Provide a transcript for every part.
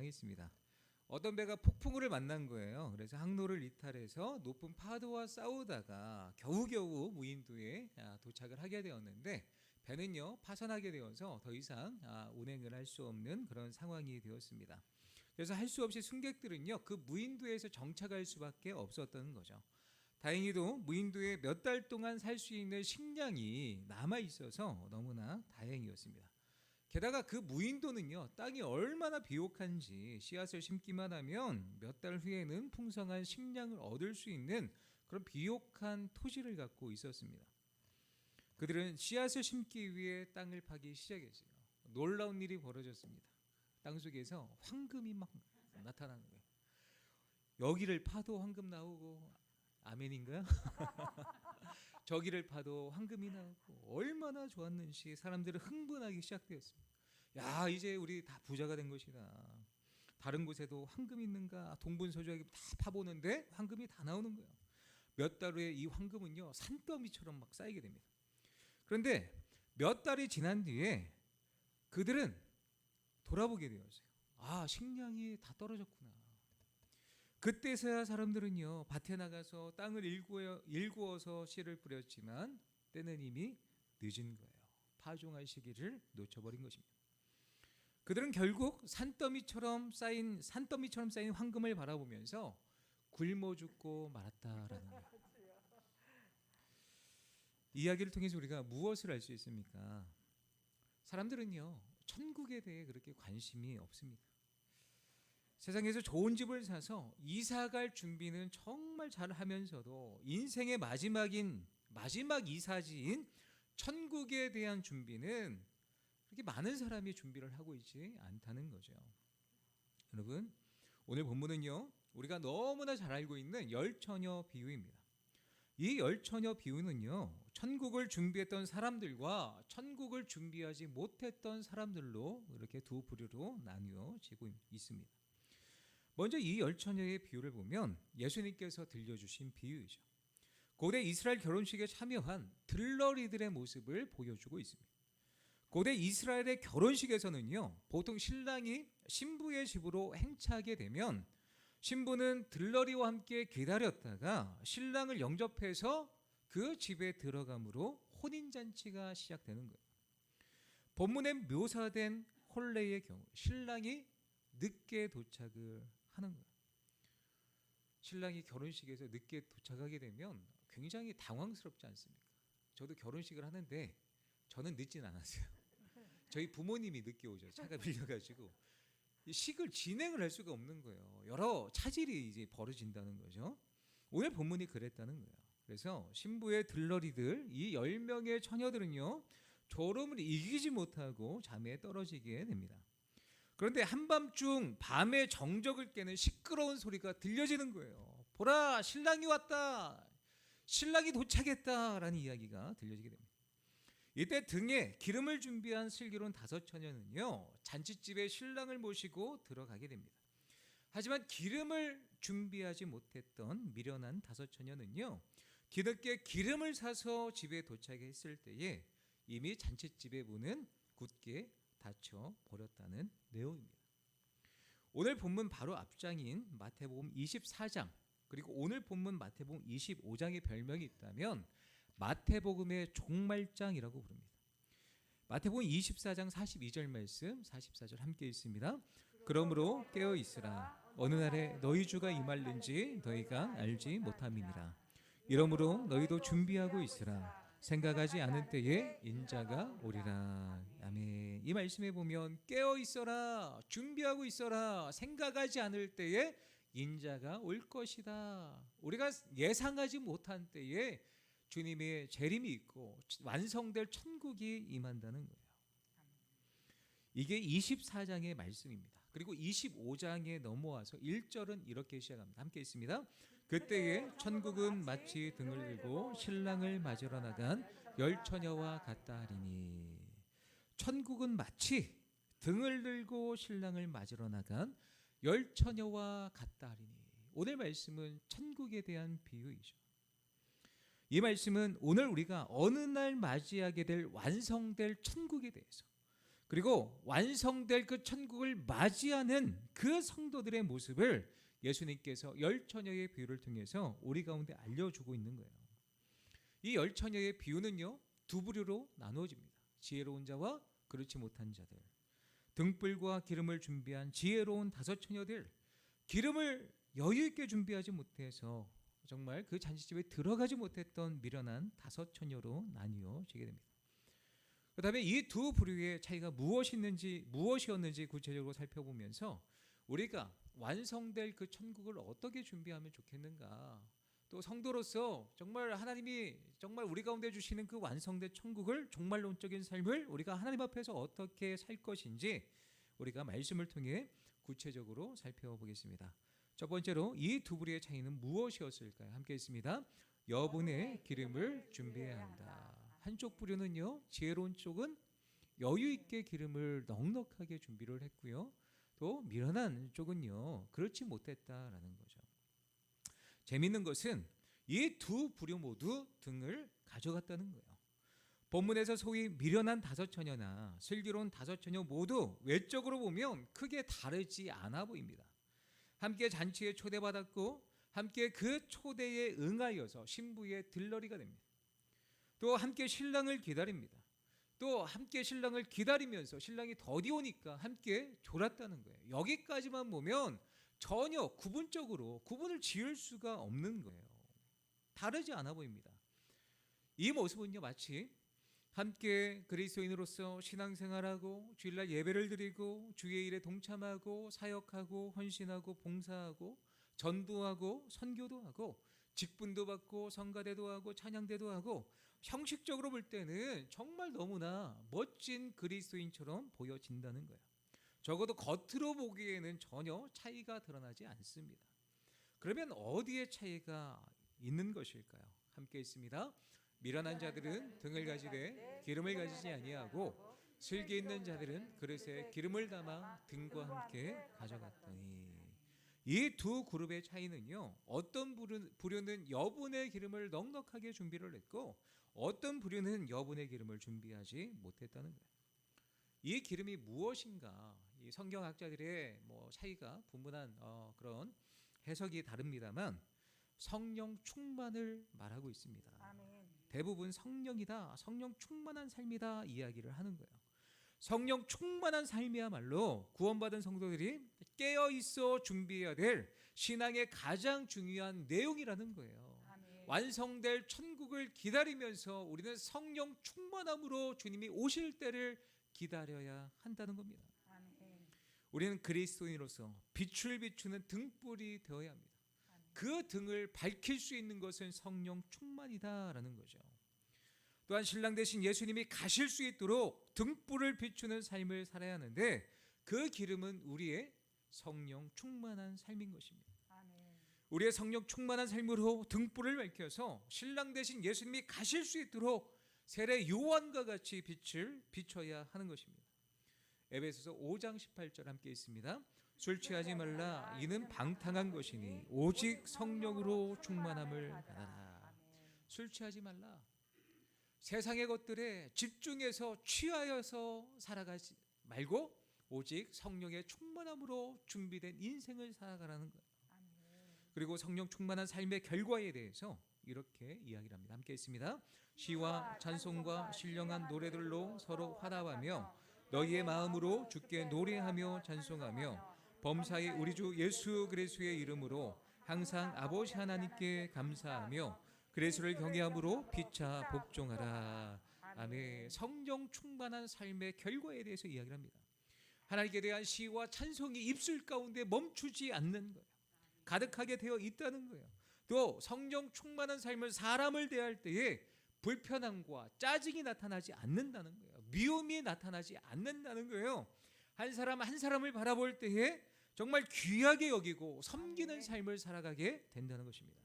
상했습니다. 어떤 배가 폭풍우를 만난 거예요. 그래서 항로를 이탈해서 높은 파도와 싸우다가 겨우겨우 무인도에 도착을 하게 되었는데, 배는요 파산하게 되어서 더 이상 운행을 할 수 없는 그런 상황이 되었습니다. 그래서 할 수 없이 승객들은요 그 무인도에서 정착할 수밖에 없었던 거죠. 다행히도 무인도에 몇 달 동안 살 수 있는 식량이 남아 있어서 너무나 다행이었습니다. 게다가 그 무인도는요 땅이 얼마나 비옥한지 씨앗을 심기만 하면 몇 달 후에는 풍성한 식량을 얻을 수 있는 그런 비옥한 토지를 갖고 있었습니다. 그들은 씨앗을 심기 위해 땅을 파기 시작했어요. 놀라운 일이 벌어졌습니다. 땅속에서 황금이 막 나타나는 거예요. 여기를 파도 황금 나오고, 아멘인가요? 저기를 파도 황금이 나오고, 얼마나 좋았는지 사람들은 흥분하기 시작되었습니다. 야, 이제 우리 다 부자가 된 것이다. 다른 곳에도 황금 있는가 동분서주하게 다 파보는데 황금이 다 나오는 거예요. 몇 달 후에 이 황금은요 산더미처럼 막 쌓이게 됩니다. 그런데 몇 달이 지난 뒤에 그들은 돌아보게 되었어요. 아, 식량이 다 떨어졌구나. 그때서야 사람들은요 밭에 나가서 땅을 일구어서 씨를 뿌렸지만 때는 이미 늦은 거예요. 파종할 시기를 놓쳐버린 것입니다. 그들은 결국 산더미처럼 쌓인 황금을 바라보면서 굶어 죽고 말았다라는 거예요. 이 이야기를 통해서 우리가 무엇을 알 수 있습니까? 사람들은요 천국에 대해 그렇게 관심이 없습니다. 세상에서 좋은 집을 사서 이사갈 준비는 정말 잘 하면서도 인생의 마지막 이사지인 천국에 대한 준비는 그렇게 많은 사람이 준비를 하고 있지 않다는 거죠. 여러분, 오늘 본문은요 우리가 너무나 잘 알고 있는 열처녀 비유입니다. 이 열처녀 비유는요 천국을 준비했던 사람들과 천국을 준비하지 못했던 사람들로 이렇게 두 부류로 나뉘어지고 있습니다. 먼저 이 열처녀의 비유를 보면 예수님께서 들려주신 비유이죠. 고대 이스라엘 결혼식에 참여한 들러리들의 모습을 보여주고 있습니다. 고대 이스라엘의 결혼식에서는요 보통 신랑이 신부의 집으로 행차하게 되면 신부는 들러리와 함께 기다렸다가 신랑을 영접해서 그 집에 들어감으로 혼인잔치가 시작되는 거예요. 본문에 묘사된 혼례의 경우 신랑이 늦게 도착을 하는 거예요. 신랑이 결혼식에서 늦게 도착하게 되면 굉장히 당황스럽지 않습니까? 저도 결혼식을 하는데 저는 늦진 않았어요. 저희 부모님이 늦게 오죠. 차가 밀려가지고 식을 진행을 할 수가 없는 거예요. 여러 차질이 이제 벌어진다는 거죠. 오늘 본문이 그랬다는 거예요. 그래서 신부의 들러리들 이 10명의 처녀들은요 졸음을 이기지 못하고 잠에 떨어지게 됩니다. 그런데 한밤중 밤의 정적을 깨는 시끄러운 소리가 들려지는 거예요. 보라, 신랑이 왔다, 신랑이 도착했다라는 이야기가 들려지게 됩니다. 이때 등에 기름을 준비한 슬기로운 5처녀는요 잔치집에 신랑을 모시고 들어가게 됩니다. 하지만 기름을 준비하지 못했던 미련한 5처녀는요 뒤늦게 기름을 사서 집에 도착했을 때에 이미 잔치집의 문은 굳게 닫혀 버렸다는 내용입니다. 오늘 본문 바로 앞장인 마태복음 24장 그리고 오늘 본문 마태복음 25장의 별명이 있다면 마태복음의 종말장이라고 부릅니다. 마태복음 24장 42절 말씀 44절 함께 읽습니다. 그러므로 깨어 있으라. 어느 날에 너희 주가 임할는지 너희가 알지 못함이니라. 이러므로 너희도 준비하고 있으라. 생각하지 않은 때에 인자가 오리라. 아멘. 이 말씀에 보면 깨어 있어라, 준비하고 있어라, 생각하지 않을 때에 인자가 올 것이다. 우리가 예상하지 못한 때에 주님의 재림이 있고 완성될 천국이 임한다는 거예요. 이게 24장의 말씀입니다. 그리고 25장에 넘어와서 1절은 이렇게 시작합니다. 함께 있습니다. 그때에 천국은 마치 등을 들고 신랑을 맞으러 나간 열처녀와 같다 하리니. 천국은 마치 등을 들고 신랑을 맞으러 나간 열처녀와 같다 하리니. 오늘 말씀은 천국에 대한 비유이죠. 이 말씀은 오늘 우리가 어느 날 맞이하게 될 완성될 천국에 대해서, 그리고 완성될 그 천국을 맞이하는 그 성도들의 모습을 예수님께서 열 처녀의 비유를 통해서 우리 가운데 알려주고 있는 거예요. 이 열 처녀의 비유는요, 두 부류로 나누어집니다. 지혜로운 자와 그렇지 못한 자들. 등불과 기름을 준비한 지혜로운 다섯 처녀들, 기름을 여유 있게 준비하지 못해서 정말 그 잔치집에 들어가지 못했던 미련한 다섯 처녀로 나뉘어지게 됩니다. 그다음에 이 두 부류의 차이가 무엇이었는지 구체적으로 살펴보면서 우리가 완성될 그 천국을 어떻게 준비하면 좋겠는가, 또 성도로서 정말 하나님이 정말 우리 가운데 주시는 그 완성된 천국을 종말론적인 삶을 우리가 하나님 앞에서 어떻게 살 것인지 우리가 말씀을 통해 구체적으로 살펴보겠습니다. 첫 번째로 이 두 부류의 차이는 무엇이었을까요? 함께 있습니다. 여분의 기름을 준비해야 한다. 한쪽 부류는요, 지혜로운 쪽은 여유 있게 기름을 넉넉하게 준비를 했고요, 또 미련한 쪽은요, 그렇지 못했다라는 거죠. 재미있는 것은 이 두 부류 모두 등을 가져갔다는 거예요. 본문에서 소위 미련한 다섯 처녀나 슬기로운 다섯 처녀 모두 외적으로 보면 크게 다르지 않아 보입니다. 함께 잔치에 초대받았고 함께 그 초대에 응하여서 신부의 들러리가 됩니다. 또 함께 신랑을 기다립니다. 또 함께 신랑을 기다리면서 신랑이 더디 오니까 함께 졸았다는 거예요. 여기까지만 보면 전혀 구분적으로 구분을 지을 수가 없는 거예요. 다르지 않아 보입니다. 이 모습은요, 마치 함께 그리스도인으로서 신앙생활하고 주일날 예배를 드리고 주의 일에 동참하고 사역하고 헌신하고 봉사하고 전도하고 선교도 하고 직분도 받고 성가대도 하고 찬양대도 하고 형식적으로 볼 때는 정말 너무나 멋진 그리스도인처럼 보여진다는 거예요. 적어도 겉으로 보기에는 전혀 차이가 드러나지 않습니다. 그러면 어디에 차이가 있는 것일까요? 함께 있습니다. 미련한 자들은 등을 가지되 기름을 가지지 아니하고 슬기 있는 자들은 그릇에 기름을 담아 등과 함께 가져갔더니. 이 두 그룹의 차이는요, 어떤 부류는 여분의 기름을 넉넉하게 준비를 했고 어떤 부류는 여분의 기름을 준비하지 못했다는 거예요. 이 기름이 무엇인가? 이 성경학자들의 차이가 분분한 그런 해석이 다릅니다만 성령 충만을 말하고 있습니다. 대부분 성령이다, 성령 충만한 삶이다 이야기를 하는 거예요. 성령 충만한 삶이야말로 구원받은 성도들이 깨어있어 준비해야 될 신앙의 가장 중요한 내용이라는 거예요. 완성될 천국을 기다리면서 우리는 성령 충만함으로 주님이 오실 때를 기다려야 한다는 겁니다. 우리는 그리스도인으로서 빛을 비추는 등불이 되어야 합니다. 그 등을 밝힐 수 있는 것은 성령 충만이다라는 거죠. 또한 신랑 되신 예수님이 가실 수 있도록 등불을 비추는 삶을 살아야 하는데 그 기름은 우리의 성령 충만한 삶인 것입니다. 우리의 성령 충만한 삶으로 등불을 밝혀서 신랑 되신 예수님이 가실 수 있도록 세례 요한과 같이 빛을 비춰야 하는 것입니다. 에베소서 5장 18절 함께 있습니다. 술 취하지 말라, 이는 방탕한 것이니 오직 성령으로 충만함을 받아라. 술 취하지 말라. 세상의 것들에 집중해서 취하여서 살아가지 말고 오직 성령의 충만함으로 준비된 인생을 살아가라는 거예요. 그리고 성령 충만한 삶의 결과에 대해서 이렇게 이야기를 합니다. 함께 있습니다. 시와 찬송과 신령한 노래들로 서로 화답하며 너희의 마음으로 주께 노래하며 찬송하며 범사의 우리 주 예수 그리스도의 이름으로 항상 아버지 하나님께 감사하며 그리스도를 경외함으로 피차 복종하라. 아멘. 성령 충만한 삶의 결과에 대해서 이야기를 합니다. 하나님께 대한 시와 찬송이 입술 가운데 멈추지 않는 거예요. 가득하게 되어 있다는 거예요. 또 성령 충만한 삶을 사람을 대할 때에 불편함과 짜증이 나타나지 않는다는 거예요. 미움이 나타나지 않는다는 거예요. 한 사람 한 사람을 바라볼 때에 정말 귀하게 여기고 섬기는 삶을 살아가게 된다는 것입니다.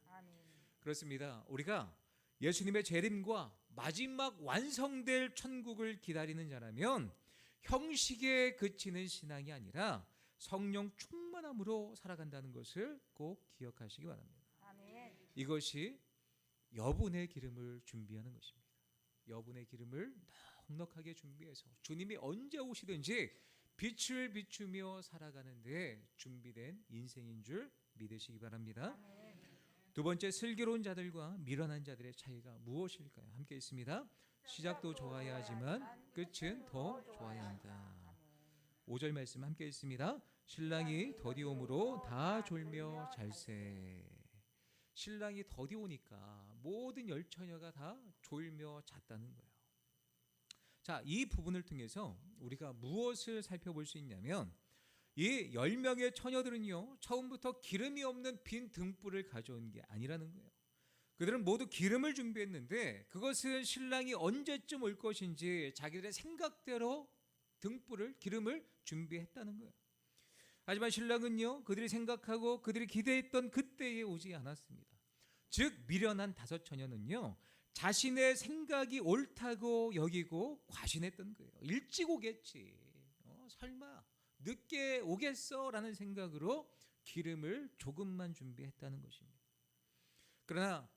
그렇습니다. 우리가 예수님의 재림과 마지막 완성될 천국을 기다리는 자라면 형식에 그치는 신앙이 아니라 성령 충만함으로 살아간다는 것을 꼭 기억하시기 바랍니다. 이것이 여분의 기름을 준비하는 것입니다. 여분의 기름을 넉넉하게 준비해서 주님이 언제 오시든지 빛을 비추며 살아가는데 준비된 인생인 줄 믿으시기 바랍니다. 두 번째, 슬기로운 자들과 미련한 자들의 차이가 무엇일까요? 함께 있습니다. 시작도 좋아야 하지만 끝은 더 좋아야 한다. 5절 말씀 함께 있습니다. 신랑이 더디옴으로 다 졸며 잘세. 신랑이 더디오니까 모든 열처녀가 다 졸며 잤다는 거예요. 자, 이 부분을 통해서 우리가 무엇을 살펴볼 수 있냐면 이 10명의 처녀들은요, 처음부터 기름이 없는 빈 등불을 가져온 게 아니라는 거예요. 그들은 모두 기름을 준비했는데 그것은 신랑이 언제쯤 올 것인지 자기들의 생각대로 등불을, 기름을 준비했다는 거예요. 하지만 신랑은요, 그들이 생각하고 그들이 기대했던 그때에 오지 않았습니다. 즉 미련한 5 처녀는요, 자신의 생각이 옳다고 여기고 과신했던 거예요. 일찍 오겠지, 설마 늦게 오겠어라는 생각으로 기름을 조금만 준비했다는 것입니다. 그러나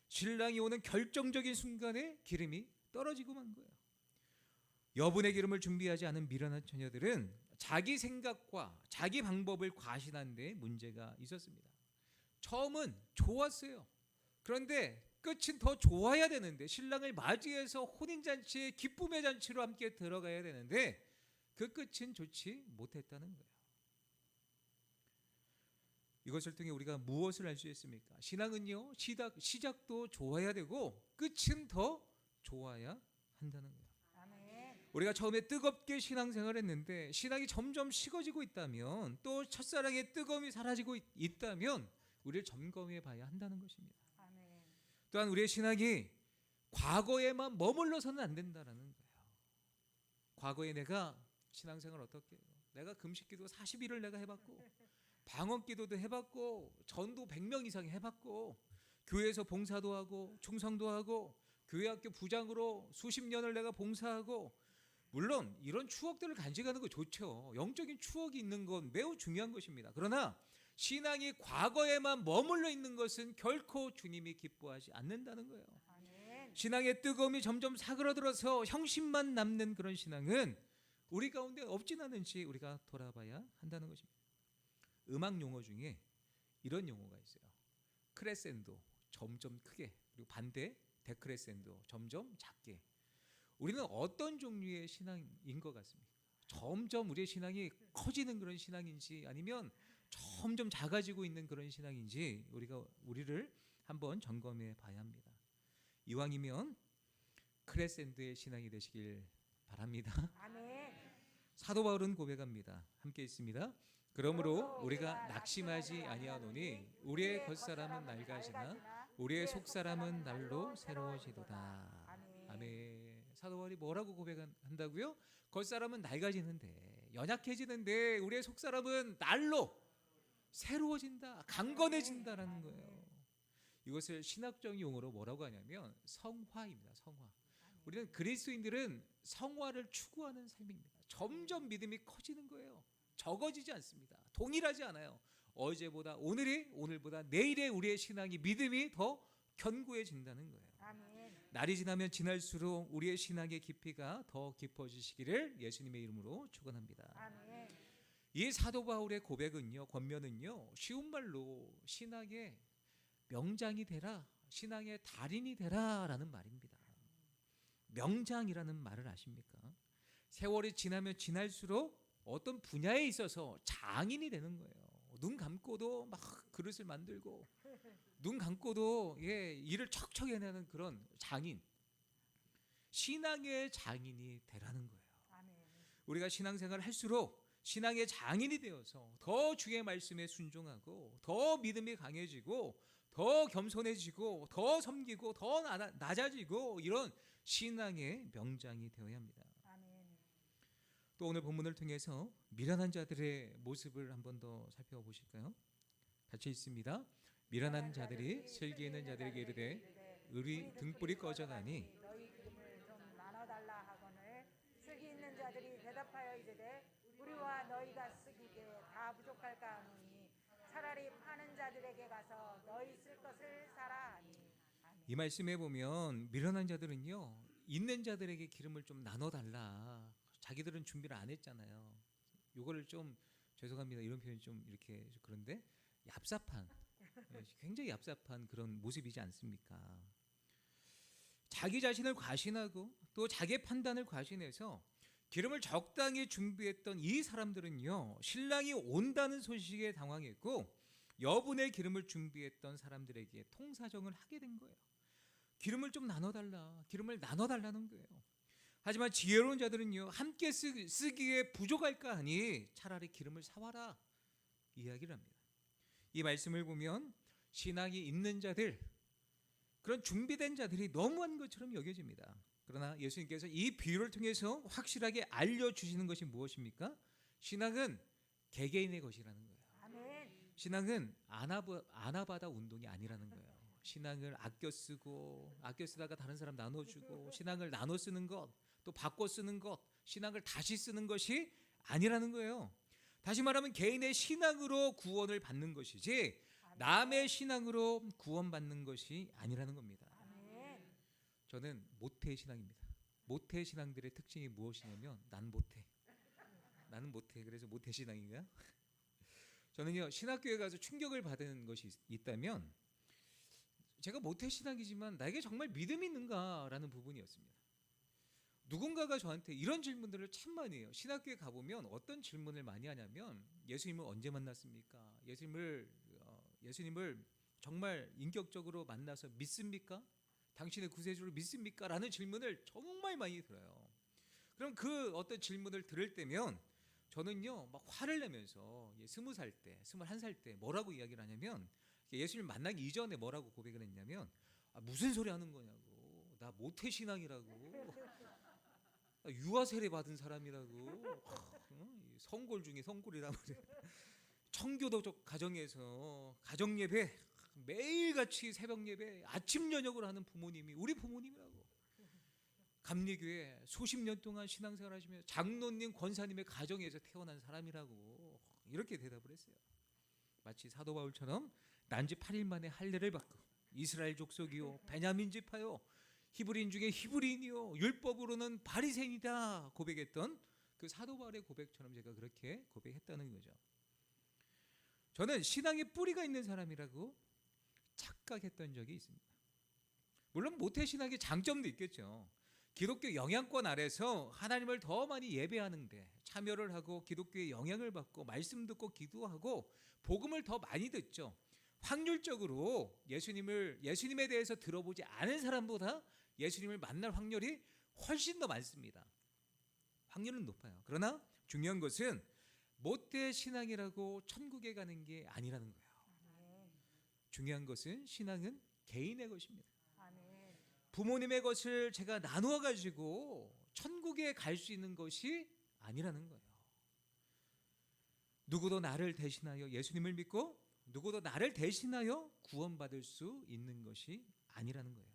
신랑이 오는 결정적인 순간에 기름이 떨어지고 만 거예요. 여분의 기름을 준비하지 않은 미련한 처녀들은 자기 생각과 자기 방법을 과신한 데 문제가 있었습니다. 처음은 좋았어요. 그런데 끝은 더 좋아야 되는데, 신랑을 맞이해서 혼인잔치에 기쁨의 잔치로 함께 들어가야 되는데 그 끝은 좋지 못했다는 거예요. 이것을 통해 우리가 무엇을 알 수 있습니까? 신앙은요, 시작도 좋아야 되고 끝은 더 좋아야 한다는 거예요. 우리가 처음에 뜨겁게 신앙생활을 했는데 신앙이 점점 식어지고 있다면, 또 첫사랑의 뜨거움이 사라지고 있다면 우리를 점검해 봐야 한다는 것입니다. 또한 우리의 신앙이 과거에만 머물러서는 안 된다는 거예요. 과거에 내가 신앙생활 어떻게 해요? 내가 금식기도 40일을 내가 해봤고, 방언기도도 해봤고, 전도 100명 이상 해봤고, 교회에서 봉사도 하고 충성도 하고 교회학교 부장으로 수십 년을 내가 봉사하고, 물론 이런 추억들을 간직하는 거 좋죠. 영적인 추억이 있는 건 매우 중요한 것입니다. 그러나 신앙이 과거에만 머물러 있는 것은 결코 주님이 기뻐하지 않는다는 거예요. 신앙의 뜨거움이 점점 사그러들어서 형식만 남는 그런 신앙은 우리 가운데 없진 않은지 우리가 돌아봐야 한다는 것입니다. 음악 용어 중에 이런 용어가 있어요. 크레센도, 점점 크게, 그리고 반대 데크레센도, 점점 작게. 우리는 어떤 종류의 신앙인 것 같습니까? 점점 우리의 신앙이 커지는 그런 신앙인지, 아니면 점점 작아지고 있는 그런 신앙인지 우리를 한번 점검해 봐야 합니다. 이왕이면 크레센도의 신앙이 되시길 바랍니다. 아멘. 사도 바울은 고백합니다. 함께 있습니다. 그러므로 우리가 낙심하지 아니하노니 우리의 겉사람은 낡아지나 우리의 속사람은 날로 새로워지도다. 아멘. 사도 바울이 뭐라고 고백한다고요? 겉사람은 낡아지는데, 연약해지는데 우리의 속사람은 날로 새로워진다, 강건해진다라는 거예요. 이것을 신학적 용어로 뭐라고 하냐면 성화입니다. 성화. 우리는 그리스도인들은 성화를 추구하는 삶입니다. 점점 믿음이 커지는 거예요. 적어지지 않습니다. 동일하지 않아요. 어제보다 오늘보다 내일의 우리의 신앙이, 믿음이 더 견고해진다는 거예요. 날이 지나면 지날수록 우리의 신앙의 깊이가 더 깊어지시기를 예수님의 이름으로 축원합니다. 이 사도 바울의 고백은요, 권면은요, 쉬운 말로 신앙의 명장이 되라, 신앙의 달인이 되라라는 말입니다. 명장이라는 말을 아십니까? 세월이 지나면 지날수록 어떤 분야에 있어서 장인이 되는 거예요. 눈 감고도 막 그릇을 만들고, 눈 감고도 일을 척척 해내는 그런 장인, 신앙의 장인이 되라는 거예요. 우리가 신앙생활을 할수록 신앙의 장인이 되어서 더 주의 말씀에 순종하고, 더 믿음이 강해지고, 더 겸손해지고, 더 섬기고, 더 낮아지고, 이런 신앙의 명장이 되어야 합니다. 또 오늘 본문을 통해서 미련한 자들의 모습을 한 번 더 살펴보실까요? 같이 있습니다. 미련한 자들이 슬기 있는 자들에게 이르되 우리 등불이 꺼져가니 너희 기름을 좀 나눠달라 하거늘, 슬기 있는 자들이 대답하여 이르되 우리와 너희가 쓰기에 다 부족할까 하노니 차라리 파는 자들에게 가서 너희 쓸 것을 사라 하니. 이 말씀에 보면 미련한 자들은요, 있는 자들에게 기름을 좀 나눠달라. 자기들은 준비를 안 했잖아요. 요거를 좀 죄송합니다. 이런 표현이 좀 이렇게 그런데 얍삽한, 굉장히 얍삽한 그런 모습이지 않습니까? 자기 자신을 과신하고 또 자기의 판단을 과신해서 기름을 적당히 준비했던 이 사람들은요, 신랑이 온다는 소식에 당황했고 여분의 기름을 준비했던 사람들에게 통사정을 하게 된 거예요. 기름을 좀 나눠달라, 기름을 나눠달라는 거예요. 하지만 지혜로운 자들은요, 함께 쓰기에 부족할까 하니 차라리 기름을 사와라 이야기를 합니다. 이 말씀을 보면 신앙이 있는 자들, 그런 준비된 자들이 너무한 것처럼 여겨집니다. 그러나 예수님께서 이 비유를 통해서 확실하게 알려주시는 것이 무엇입니까? 신앙은 개개인의 것이라는 거예요. 아멘. 신앙은 아나바다 운동이 아니라는 거예요. 신앙을 아껴 쓰다가 다른 사람 나눠주고, 신앙을 나눠 쓰는 것, 또 바꿔 쓰는 것, 신앙을 다시 쓰는 것이 아니라는 거예요. 다시 말하면 개인의 신앙으로 구원을 받는 것이지 남의 신앙으로 구원받는 것이 아니라는 겁니다. 아멘. 저는 모태 신앙입니다. 모태 신앙들의 특징이 무엇이냐면 나는 못해. 그래서 모태 신앙인가? 저는요, 신학교에 가서 충격을 받은 것이 있다면 제가 모태 신앙이지만 나에게 정말 믿음이 있는가라는 부분이었습니다. 누군가가 저한테 이런 질문들을 참 많이 해요. 신학교에 가보면 어떤 질문을 많이 하냐면 예수님을 언제 만났습니까? 예수님을 정말 인격적으로 만나서 믿습니까? 당신의 구세주를 믿습니까? 라는 질문을 정말 많이 들어요. 그럼 그 어떤 질문을 들을 때면 저는요, 막 화를 내면서 20살 때, 21살 때 뭐라고 이야기를 하냐면 예수님 만나기 이전에 뭐라고 고백을 했냐면 무슨 소리 하는 거냐고, 나 모태신앙이라고, 유아 세례 받은 사람이라고, 성골 중에 성골이란 말이에요. 청교도적 가정에서 가정 예배 매일같이 새벽 예배 아침 저녁을 하는 부모님이 우리 부모님이라고, 감리교회 수십 년 동안 신앙생활 하시며 장로님 권사님의 가정에서 태어난 사람이라고 이렇게 대답을 했어요. 마치 사도 바울처럼 난지 8일 만에 할례를 받고 이스라엘 족속이요 베냐민 지파요 히브리인 중에 히브리인이요 율법으로는 바리새인이다 고백했던 그 사도 바울의 고백처럼 제가 그렇게 고백했다는 거죠. 저는 신앙의 뿌리가 있는 사람이라고 착각했던 적이 있습니다. 물론 모태신학의 장점도 있겠죠. 기독교 영향권 아래서 하나님을 더 많이 예배하는데 참여를 하고 기독교의 영향을 받고 말씀 듣고 기도하고 복음을 더 많이 듣죠. 확률적으로 예수님에 대해서 들어보지 않은 사람보다 예수님을 만날 확률이 훨씬 더 많습니다. 확률은 높아요. 그러나 중요한 것은 모태 신앙이라고 천국에 가는 게 아니라는 거예요. 중요한 것은 신앙은 개인의 것입니다. 부모님의 것을 제가 나누어 가지고 천국에 갈 수 있는 것이 아니라는 거예요. 누구도 나를 대신하여 예수님을 믿고 누구도 나를 대신하여 구원받을 수 있는 것이 아니라는 거예요.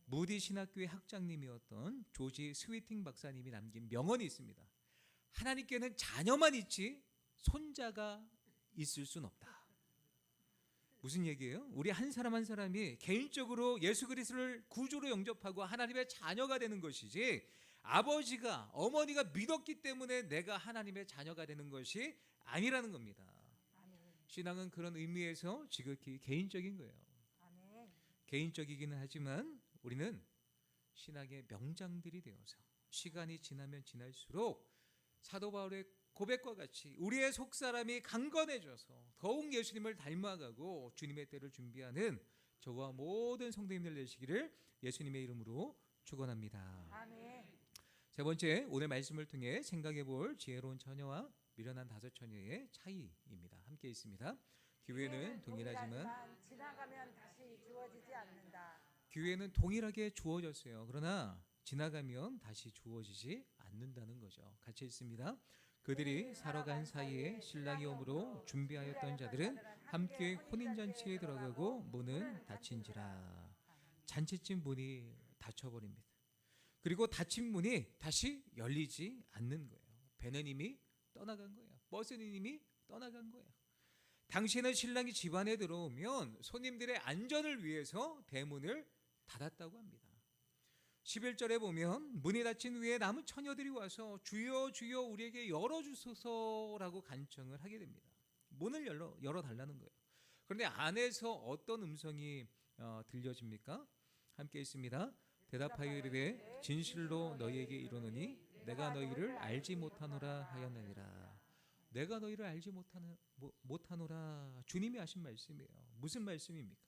무디 신학교의 학장님이었던 조지 스위팅 박사님이 남긴 명언이 있습니다. 하나님께는 자녀만 있지 손자가 있을 수는 없다. 무슨 얘기예요? 우리 한 사람 한 사람이 개인적으로 예수 그리스도를 구주로 영접하고 하나님의 자녀가 되는 것이지 아버지가 어머니가 믿었기 때문에 내가 하나님의 자녀가 되는 것이 아니라는 겁니다. 신앙은 그런 의미에서 지극히 개인적인 거예요. 개인적이기는 하지만 우리는 신앙의 명장들이 되어서 시간이 지나면 지날수록 사도 바울의 고백과 같이 우리의 속사람이 강건해져서 더욱 예수님을 닮아가고 주님의 때를 준비하는 저와 모든 성도님들 되시기를 예수님의 이름으로 축원합니다. 아멘. 세 번째, 오늘 말씀을 통해 생각해 볼 지혜로운 처녀와 미련한 다섯 처녀의 차이입니다. 함께 있습니다. 기회는 동일하지만 지나가면 다시 주어지지 않는다. 기회는 동일하게 주어졌어요. 그러나 지나가면 다시 주어지지 않는다는 거죠. 같이 읽습니다. 그들이 살아간 사이에 신랑이 오므로 준비하였던 자들은 함께 혼인잔치에 들어가고 문은 닫힌지라. 잔치집 문이 닫혀버립니다. 그리고 닫힌 문이 다시 열리지 않는 거예요. 배는 이미 떠나간 거예요. 버스는 이미 떠나간 거예요. 당시에는 신랑이 집안에 들어오면 손님들의 안전을 위해서 대문을 닫았다고 합니다. 11절에 보면 문이 닫힌 후에 남은 처녀들이 와서 주여 주여 우리에게 열어주소서라고 간청을 하게 됩니다. 문을 열어달라는 거예요. 그런데 안에서 어떤 음성이 들려집니까? 함께 있습니다. 대답하여 이르되 진실로 너희에게 이르노니 내가 너희를 알지 못하노라 하였느니라. 내가 너희를 알지 못하노라. 주님이 하신 말씀이에요. 무슨 말씀입니까?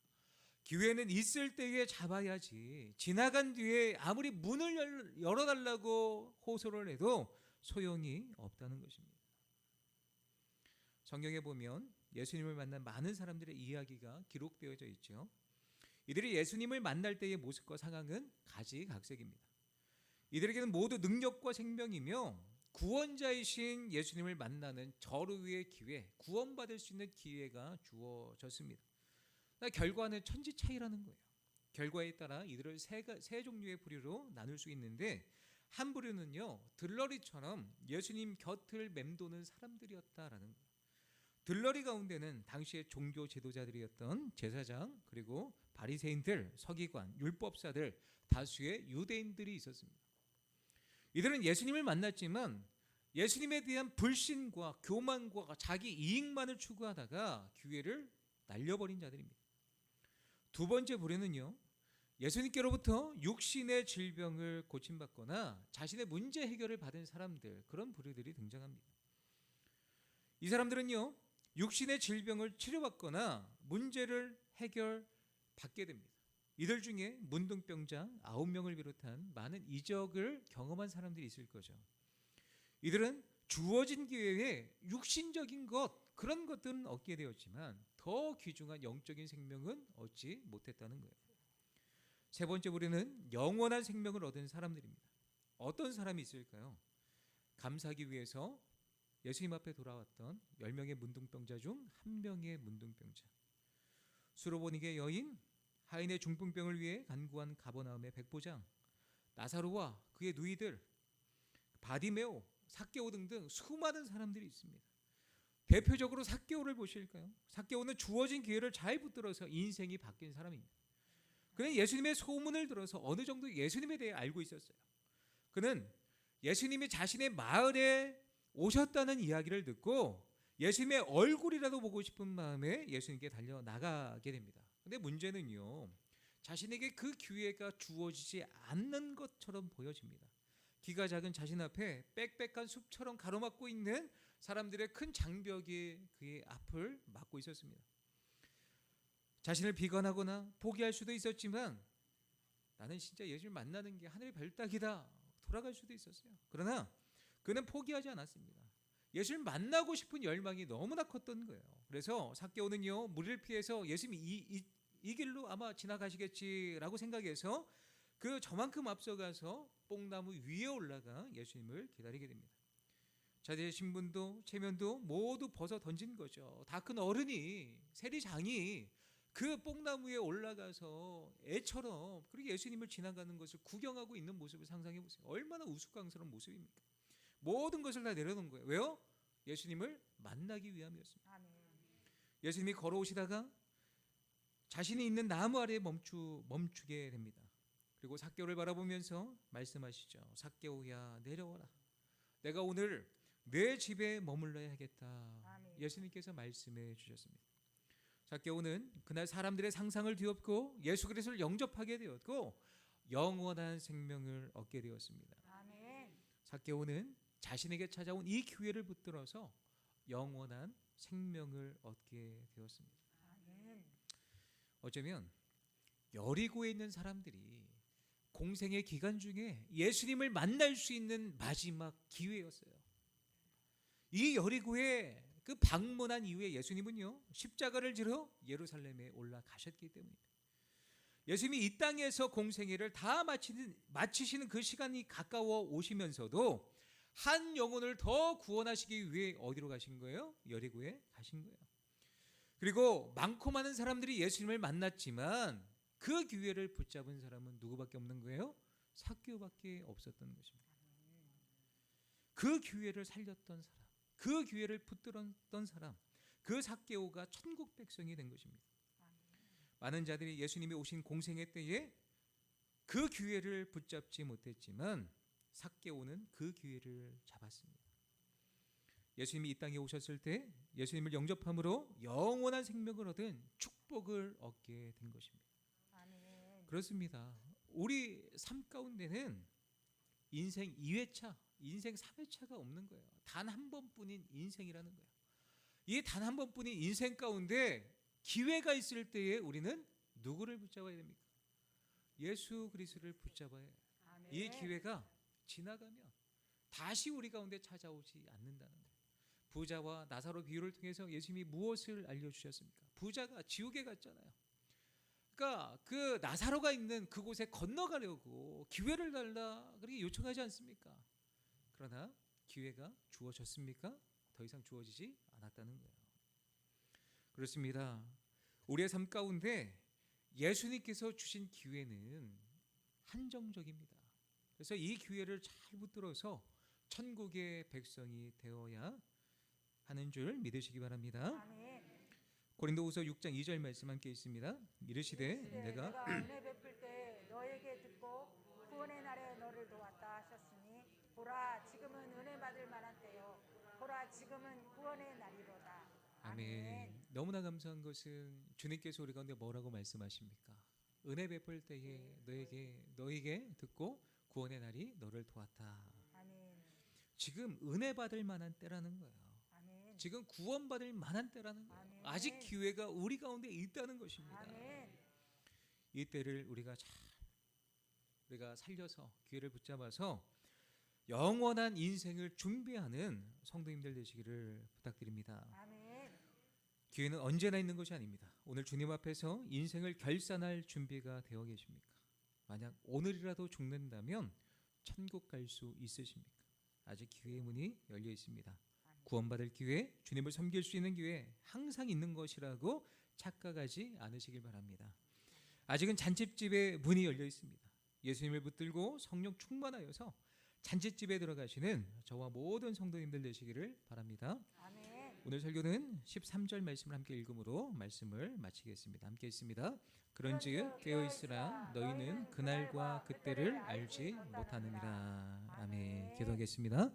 기회는 있을 때에 잡아야지 지나간 뒤에 아무리 문을 열어달라고 호소를 해도 소용이 없다는 것입니다. 성경에 보면 예수님을 만난 많은 사람들의 이야기가 기록되어져 있죠. 이들이 예수님을 만날 때의 모습과 상황은 가지각색입니다. 이들에게는 모두 능력과 생명이며 구원자이신 예수님을 만나는 절호의 기회, 구원받을 수 있는 기회가 주어졌습니다. 결과는 천지 차이라는 거예요. 결과에 따라 이들을 세 종류의 부류로 나눌 수 있는데, 한 부류는요, 들러리처럼 예수님 곁을 맴도는 사람들이었다라는 거예요. 들러리 가운데는 당시의 종교 지도자들이었던 제사장, 그리고 바리새인들, 서기관, 율법사들, 다수의 유대인들이 있었습니다. 이들은 예수님을 만났지만 예수님에 대한 불신과 교만과 자기 이익만을 추구하다가 기회를 날려버린 자들입니다. 두 번째 부류는요, 예수님께로부터 육신의 질병을 고침받거나 자신의 문제 해결을 받은 사람들, 그런 부류들이 등장합니다. 이 사람들은요, 육신의 질병을 치료받거나 문제를 해결받게 됩니다. 이들 중에 문둥병자 9명을 비롯한 많은 이적을 경험한 사람들이 있을 거죠. 이들은 주어진 기회에 육신적인 것, 그런 것들은 얻게 되었지만 더 귀중한 영적인 생명은 얻지 못했다는 거예요. 세 번째 부류는 영원한 생명을 얻은 사람들입니다. 어떤 사람이 있을까요? 감사하기 위해서 예수님 앞에 돌아왔던 10명의 문둥병자 중 1명의 문둥병자, 수로보니게 여인, 하인의 중풍병을 위해 간구한 가버나움의 백부장, 나사로와 그의 누이들, 바디메오, 삭개오 등등 수많은 사람들이 있습니다. 대표적으로 삭개오를 보실까요? 삭개오는 주어진 기회를 잘 붙들어서 인생이 바뀐 사람입니다. 그는 예수님의 소문을 들어서 어느 정도 예수님에 대해 알고 있었어요. 그는 예수님이 자신의 마을에 오셨다는 이야기를 듣고 예수님의 얼굴이라도 보고 싶은 마음에 예수님께 달려나가게 됩니다. 근데 문제는요, 자신에게 그 기회가 주어지지 않는 것처럼 보여집니다. 키가 작은 자신 앞에 빽빽한 숲처럼 가로막고 있는 사람들의 큰 장벽이 그의 앞을 막고 있었습니다. 자신을 비관하거나 포기할 수도 있었지만 나는 진짜 예수를 만나는 게 하늘의 별따기다, 돌아갈 수도 있었어요. 그러나 그는 포기하지 않았습니다. 예수를 만나고 싶은 열망이 너무나 컸던 거예요. 그래서 삭개오는요, 무리를 피해서 예수님이 이 길로 아마 지나가시겠지라고 생각해서 그 저만큼 앞서가서 뽕나무 위에 올라가 예수님을 기다리게 됩니다. 자기의 신분도 체면도 모두 벗어 던진 거죠. 다 큰 어른이, 세리장이 그 뽕나무에 올라가서 애처럼 그렇게 예수님을 지나가는 것을 구경하고 있는 모습을 상상해 보세요. 얼마나 우스꽝스러운 모습입니까? 모든 것을 다 내려놓은 거예요. 왜요? 예수님을 만나기 위함이었습니다. 예수님이 걸어오시다가 자신이 있는 나무 아래에 멈추게 됩니다. 그리고 삭개오를 바라보면서 말씀하시죠. 삭개오야, 내려와라. 내가 오늘 내 집에 머물러야 하겠다. 예수님께서 말씀해 주셨습니다. 삭개오는 그날 사람들의 상상을 뒤엎고 예수 그리스도를 영접하게 되었고 영원한 생명을 얻게 되었습니다. 삭개오는 자신에게 찾아온 이 기회를 붙들어서 영원한 생명을 얻게 되었습니다. 어쩌면 여리고에 있는 사람들이 공생의 기간 중에 예수님을 만날 수 있는 마지막 기회였어요. 이 여리고에 그 방문한 이후에 예수님은요, 십자가를 지러 예루살렘에 올라가셨기 때문입니다. 예수님이 이 땅에서 공생애를 다 마치시는 그 시간이 가까워 오시면서도 한 영혼을 더 구원하시기 위해 어디로 가신 거예요? 여리고에 가신 거예요. 그리고 많고 많은 사람들이 예수님을 만났지만 그 기회를 붙잡은 사람은 누구밖에 없는 거예요? 삭개오밖에 없었던 것입니다. 그 기회를 살렸던 사람, 그 기회를 붙들었던 사람, 그 삭개오가 천국 백성이 된 것입니다. 많은 자들이 예수님이 오신 공생애 때에 그 기회를 붙잡지 못했지만 삭개오는 그 기회를 잡았습니다. 예수님이 이 땅에 오셨을 때 예수님을 영접함으로 영원한 생명을 얻은 축복을 얻게 된 것입니다. 아멘. 그렇습니다. 우리 삶 가운데는 인생 2회차, 인생 3회차가 없는 거예요. 단 한 번뿐인 인생이라는 거예요. 이 단 한 번뿐인 인생 가운데 기회가 있을 때에 우리는 누구를 붙잡아야 됩니까? 예수 그리스도를 붙잡아야 해요. 아멘. 이 기회가 지나가면 다시 우리 가운데 찾아오지 않는다는 거예요. 부자와 나사로 비유를 통해서 예수님이 무엇을 알려주셨습니까? 부자가 지옥에 갔잖아요. 그러니까 그 나사로가 있는 그곳에 건너가려고 기회를 달라 그렇게 요청하지 않습니까? 그러나 기회가 주어졌습니까? 더 이상 주어지지 않았다는 거예요. 그렇습니다. 우리의 삶 가운데 예수님께서 주신 기회는 한정적입니다. 그래서 이 기회를 잘 붙들어서 천국의 백성이 되어야 하는 줄 믿으시기 바랍니다. 아멘. 고린도후서 6장 2절 말씀 함께 있습니다. 이르시되 내가 은혜 베풀 때 너에게 듣고 구원의 날에 너를 도왔다 하셨으니 보라 지금은 은혜 받을 만한 때요 보라 지금은 구원의 날이로다. 아멘. 너무나 감사한 것은 주님께서 우리 가운데 뭐라고 말씀하십니까? 은혜 베풀 때에 너에게 듣고 구원의 날이 너를 도왔다. 아멘. 지금 은혜 받을 만한 때라는 거예요. 아멘. 지금 구원받을 만한 때라는 거예요. 아멘. 아직 기회가 우리 가운데 있다는 것입니다. 아멘. 이 때를 우리가 살려서 기회를 붙잡아서 영원한 인생을 준비하는 성도님들 되시기를 부탁드립니다. 아멘. 기회는 언제나 있는 것이 아닙니다. 오늘 주님 앞에서 인생을 결산할 준비가 되어 계십니까? 만약 오늘이라도 죽는다면 천국 갈 수 있으십니까? 아직 기회의 문이 열려 있습니다. 구원받을 기회, 주님을 섬길 수 있는 기회 항상 있는 것이라고 착각하지 않으시길 바랍니다. 아직은 잔치집의 문이 열려 있습니다. 예수님을 붙들고 성령 충만하여서 잔치집에 들어가시는 저와 모든 성도님들 되시기를 바랍니다. 아멘. 오늘 설교는 13절 말씀을 함께 읽음으로 말씀을 마치겠습니다. 함께 있습니다. 그런즉 깨어있으라 너희는 그날과 그때를 알지 못하느니라. 아멘. 기도하겠습니다.